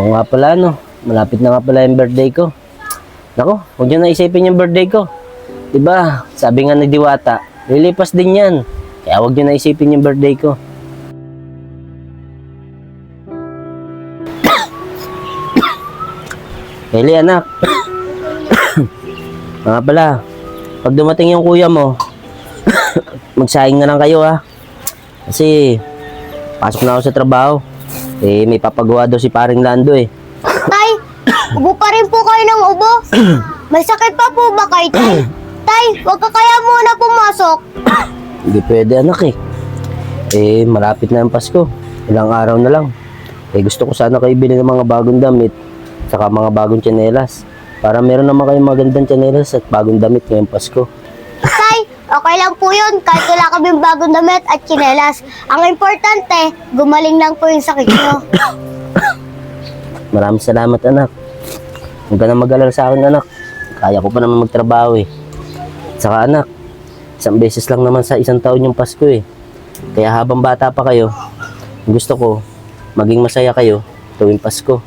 Oo nga pala, no. Malapit na nga pala yung birthday ko. Nako, huwag nyo na isipin yung birthday ko. Diba, sabi nga ni Diwata, lilipas din yan. Kaya huwag nyo na isipin yung birthday ko. Eli, anak. Mga pala, pag dumating yung kuya mo, magsaing na lang kayo, ha. Kasi, pasok na ako sa trabaho. Eh, may papagawa daw si paring Lando, eh. Tay, ubo pa rin po kayo ng ubo. May sakit pa po ba kayo, Tay? Tay, wag ka kaya muna pumasok. Hindi pwede, anak, eh. Eh, malapit na ang Pasko. Ilang araw na lang. Eh, gusto ko sana kayo bilhin ng mga bagong damit, saka mga bagong tsinelas. Para meron naman kayong magandang tsinelas at bagong damit ngayong Pasko. Tay, okay lang po yun kahit wala kaming bagong damit at tsinelas. Ang importante, gumaling lang po yung sakit nyo. Maraming salamat, anak. Huwag ka na mag-alala sa akin, anak. Kaya ko pa naman magtrabaho, eh. Saka, anak, isang beses lang naman sa isang taon yung Pasko, eh. Kaya habang bata pa kayo, gusto ko maging masaya kayo tuwing Pasko.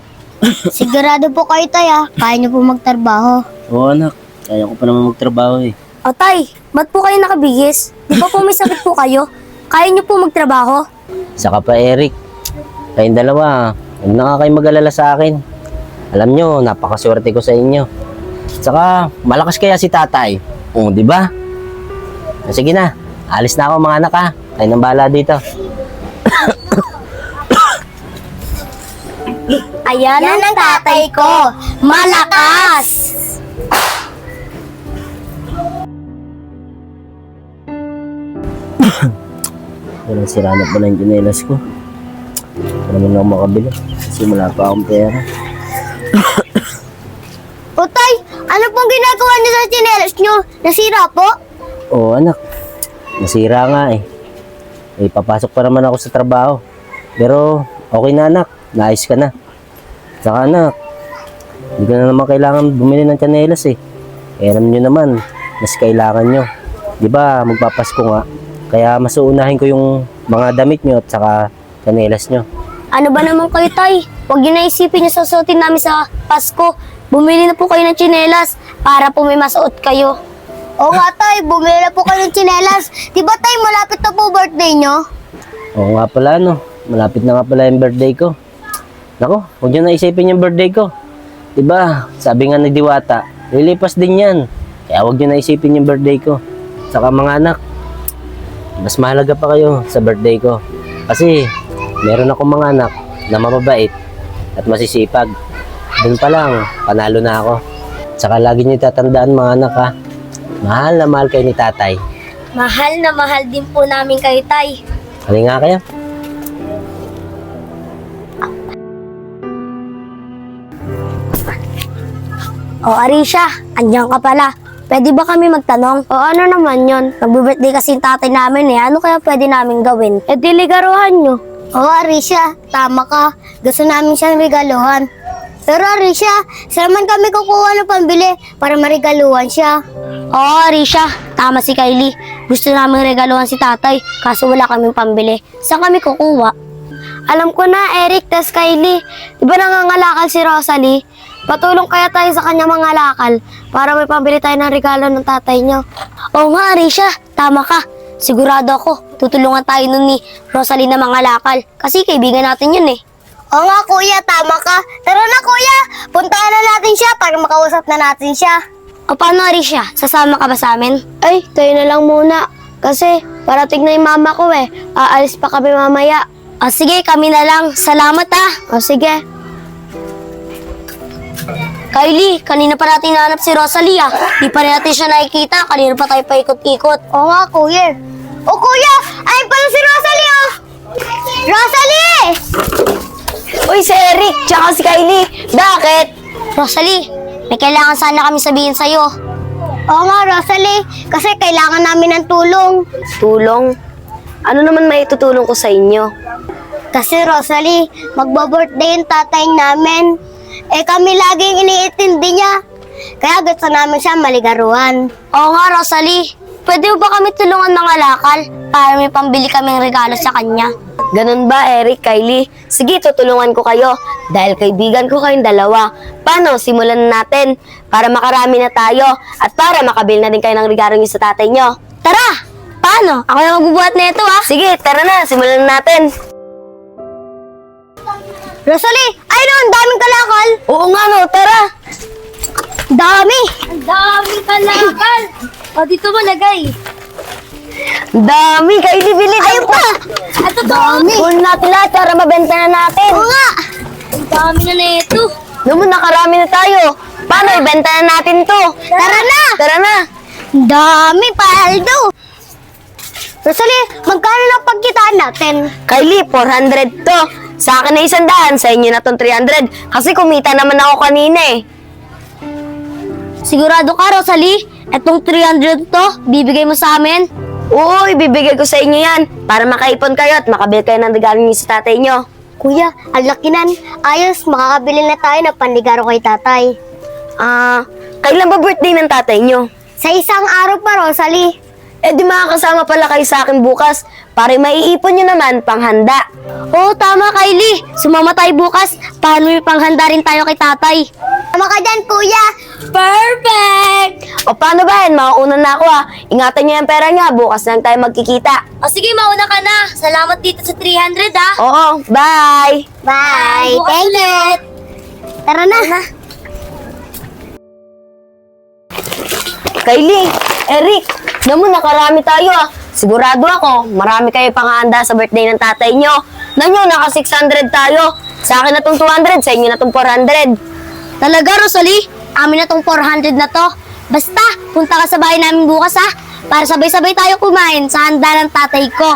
Sigurado po kayo, Tay, ha? Kaya nyo po magtrabaho. Oo, anak. Kaya ko pa naman magtrabaho, eh. O tay, ba't po kayo nakabigis? Di ba po may sakit po kayo? Kaya niyo po magtrabaho? Saka pa, Eric. Kayong dalawa, huwag na nga kayo mag-alala sa akin. Alam nyo, napakaswerte ko sa inyo. Saka, malakas kaya si tatay. Oo, di ba? Sige na, alis na ako mga anak, ha. Kayo nang bahala dito. Ayan ang tatay ko! Malakas! Walang sira na pala yung tsinelas ko. Wala naman ako makabili. Kasi wala pa akong pera. O, Tay, ano pong ginagawa nyo sa tsinelas nyo? Nasira po? Oo, anak. Nasira nga, eh. Eh, papasok pa naman ako sa trabaho. Pero, okay na, anak. Naayos ka na. Saka, anak, hindi ko na naman kailangan bumili ng tsinelas, eh. Eh, alam nyo naman, mas kailangan nyo. Di ba, magpapasko nga. Kaya mas uunahin ko yung mga damit nyo at saka tsinelas nyo. Ano ba naman kayo tay? Huwag niyo na isipin yung susuotin namin sa Pasko. Bumili na po kayo ng tsinelas para po may masuot kayo. Oo nga, Tay, bumili na po kayo ng tsinelas. Di ba, Tay, malapit na po birthday nyo? Oo nga pala, no. Malapit na nga pala yung birthday ko. Nako, huwag nyo na isipin yung birthday ko. Diba, sabi nga ni Diwata, lilipas din yan. Kaya huwag nyo na isipin yung birthday ko. Saka mga anak, mas mahalaga pa kayo sa birthday ko. Kasi, meron akong mga anak na mababait at masisipag. Doon pa lang, panalo na ako. Saka lagi nyo tatandaan mga anak, ha. Mahal na mahal kayo ni tatay. Mahal na mahal din po namin kayo tay. Halika nga kayo. O Arisha, andyan ka pala. Pwede ba kami magtanong? O ano naman yon? Nagbe-birthday kasi yung tatay namin eh. Ano kaya pwede namin gawin? Eh di ligaruhan nyo. Oo, Arisha, tama ka. Gusto namin siyang regaluhan. Pero Arisha, saan naman kami kukuha ng pambili para marigaluhan siya? Oo Arisha, tama si Kylie. Gusto namin regaluhan si tatay, kaso wala kaming pambili. Saan kami kukuha? Alam ko na, Eric, tas Kylie. Di ba nangangalakal si Rosalie? Patulong kaya tayo sa kanya mga lakal para may pambili tayo ng regalo ng tatay niyo. Oo nga Arisha, tama ka. Sigurado ako, tutulungan tayo nun ni Rosalie na mga lakal. Kasi kaibigan natin yun eh. Oo nga, kuya, tama ka. Tara na, kuya. Puntahan na natin siya para makausap na natin siya. O paano Arisha, sasama ka ba sa amin? Ay, tayo na lang muna. Kasi parating na yung mama ko eh. Aalis pa kami mamaya. O sige, kami na lang. Salamat ah. O sige. Kylie, kanina pa natin nahanap si Rosalie ah. Di pa rin natin siya nakikita. Kanina pa tayo paikot-ikot. Oo nga, kuya. O kuya, ayun pala si Rosalie oh. Rosalie! Uy, si Eric, tsaka si Kylie. Bakit? Rosalie, may kailangan sana kami sabihin sa'yo. Oo nga, Rosalie. Kasi kailangan namin ng tulong. Tulong? Ano naman may tutulong ko sa inyo? Kasi Rosalie, magbo-birthday yung tatay namin. Eh kami laging iniintindi niya. Kaya gusto namin siya maligaruhan. Oo nga, Rosalie. pwede ba kami tulungan mga lakal para may pambili kaming regalo sa kanya? Ganun ba, Eric, Kylie? Sige, tutulungan ko kayo. Dahil kaibigan ko kayong dalawa. Paano? Simulan na natin. Para makarami na tayo. At para makabili na din kayo ng regalo niyo sa tatay niyo. Tara! Paano? Ako na magbubuhat na ito, ah. Sige, tara na. Simulan na natin. Rosalie! Ay no, ang daming kalakal! Oo nga, no. Tara. Dami! Ang daming kalakal! O, dito mo lagay. Dami, Kylie. Bili na. Ayun pa! Ito dami! Kunin natin lahat para mabenta na natin. Oo nga! Ang dami na nito. Naman, nakarami na tayo. Paano? Ibenta na natin to. Tara na! Tara na. Ang dami, Paldo! Rosalie, magkano na pagkitaan natin? Kylie, 400 to. Sa akin na 100, sa inyo na tong 300. Kasi kumita naman ako kanina eh. Sigurado ka, Rosalie? Etong 300 to, bibigay mo sa amin? Oo, ibibigay ko sa inyo yan. Para makaipon kayo at makabili kayo ng regalo niyo sa tatay niyo. Kuya, ang laki nan. Ayos, makakabili na tayo ng panligaro kay tatay. Kailan ba birthday ng tatay niyo? Sa isang araw pa, Rosalie. Eh di makakasama pala kayo sa akin bukas para maiipon nyo naman panghanda. Oo, tama, Kylie. Sumama tayo bukas. Paano may panghanda rin tayo kay tatay? Tama ka dyan, kuya. Perfect! O paano ba yan? Mauuna na ako ha. Ingatan nyo yung pera niya. Bukas na lang tayo magkikita. O sige, mauna ka na. Salamat dito sa 300, ha? Oo, bye! Bye! Thank you! Tara na. Kylie, Eric, naman nakarami tayo ah. Sigurado ako, marami kayo panghanda sa birthday ng tatay nyo. Nanyo, naka 600 tayo. Sa akin na tong 200, sa inyo na tong 400. Talaga, Rosalie? Amin na tong 400 na to. Basta, punta ka sa bahay namin bukas, ha? Para sabay-sabay tayo kumain sa handa ng tatay ko.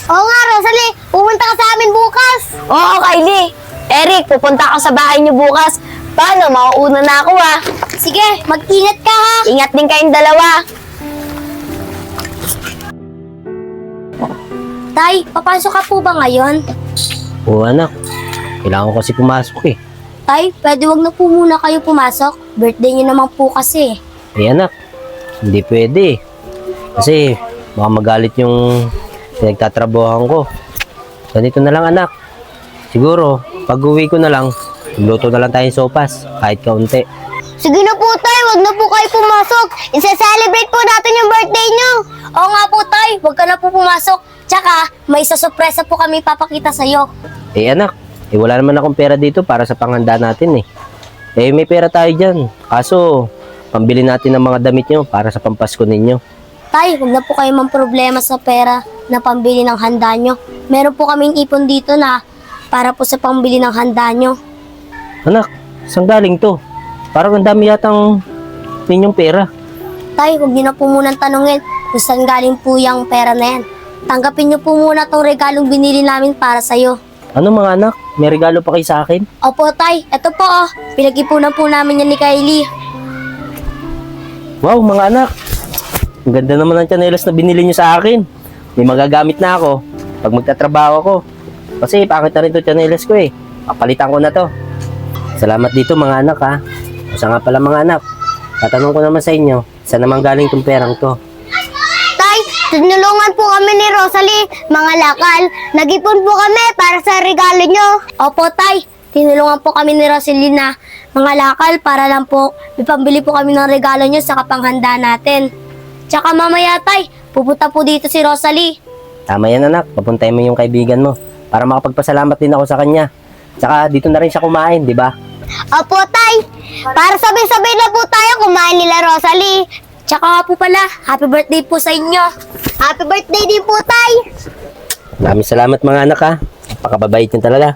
Oo nga, Rosalie. Pupunta ka sa amin bukas. Oo, Kylie. Eric, pupunta ako sa bahay nyo bukas. Paano? Mauuna na ako ah. Sige, mag-ingat ka, ha? Ingat din kayong dalawa. Tay, papasok ka po ba ngayon? Oo anak, kailangan ko kasi pumasok eh. Tay, pwede wag na po muna kayo pumasok. Birthday niyo naman po kasi. Eh anak, hindi pwede eh. Kasi baka magalit yung pinagtatrabuhan ko. Ganito na lang anak. Siguro, pag uwi ko na lang, magluto na lang tayong sopas, kahit kaunti. Sige na po, Tay. Wag na po kayo pumasok. Isa-celebrate po natin yung birthday niyo. Oo nga po, Tay. Wag ka na po pumasok. Tsaka, may isa-surpresa po kami papakita sa'yo. Eh anak, wala naman akong pera dito para sa panghanda natin eh. Eh may pera tayo dyan. Kaso, pambili natin ng mga damit nyo para sa pampasko ninyo. Tay, wag na po kayo problema sa pera na pambili ng handa nyo. Meron po kaming ipon dito na para po sa pambili ng handa nyo. Anak, saan galing to? Parang ang dami yatang ninyong pera. Tay, huwag niyo na po munang tanungin kung saan galing po yung pera na yan. Tanggapin niyo po muna tong regalong binili namin para sa'yo. Ano mga anak? May regalo pa kayo sa akin? Opo, Tay. Ito po, oh. Pinag-ipunan po namin yan ni Kylie. Wow, mga anak. Ang ganda naman ng tsinelas na binili nyo sa akin. May magagamit na ako pag magtatrabaho ako. Kasi pangit na rin ito tsinelas ko eh. Papalitan ko na to. Salamat dito mga anak ha. Usa nga pala mga anak. Tatanong ko naman sa inyo, saan naman galing itong perang to? Tay, tinulungan po kami ni Rosalie, mga lakal. Nag-ipon po kami para sa regalo nyo. Opo, Tay. Tinulungan po kami ni Rosalie na mga lakal para lang po ipambili po kami ng regalo nyo sa kapanghanda natin. Tsaka mamaya, Tay, pupunta po dito si Rosalie. Tama yan anak, papuntahin mo yung kaibigan mo para makapagpasalamat din ako sa kanya. Tsaka dito na rin siya kumain, di ba? Opo, Tay. Para sabay-sabay na po tayo kumain nila Rosalie. Tsaka nga po pala, happy birthday po sa inyo. Happy birthday din po, Tay. Maraming salamat mga anak ha. Napakababait niyo talaga.